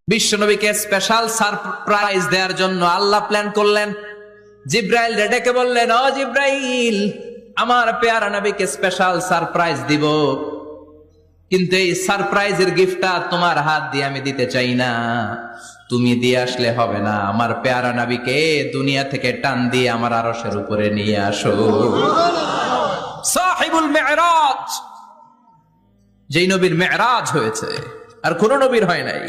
বিশ্বনবীকে special surprise দেওয়ার জন্য আল্লাহ প্ল্যান করলেন। জিব্রাইল ডেকে বললেন, ও জিব্রাইল, আমার পেয়ারা নবীকে স্পেশাল সারপ্রাইজ দিব, কিন্তু এই সারপ্রাইজের গিফটটা তোমার হাত দিয়ে আমি দিতে চাই না, তুমি দিয়ে আসলে হবে না। আমার পেয়ারা নবীকে দুনিয়া থেকে টান দিয়ে আমার আরশের উপরে নিয়ে আসো। সাহিবুল মেরাজ, যেই নবীর মেরাজ হয়েছে আর কোন নবীর হয় নাই।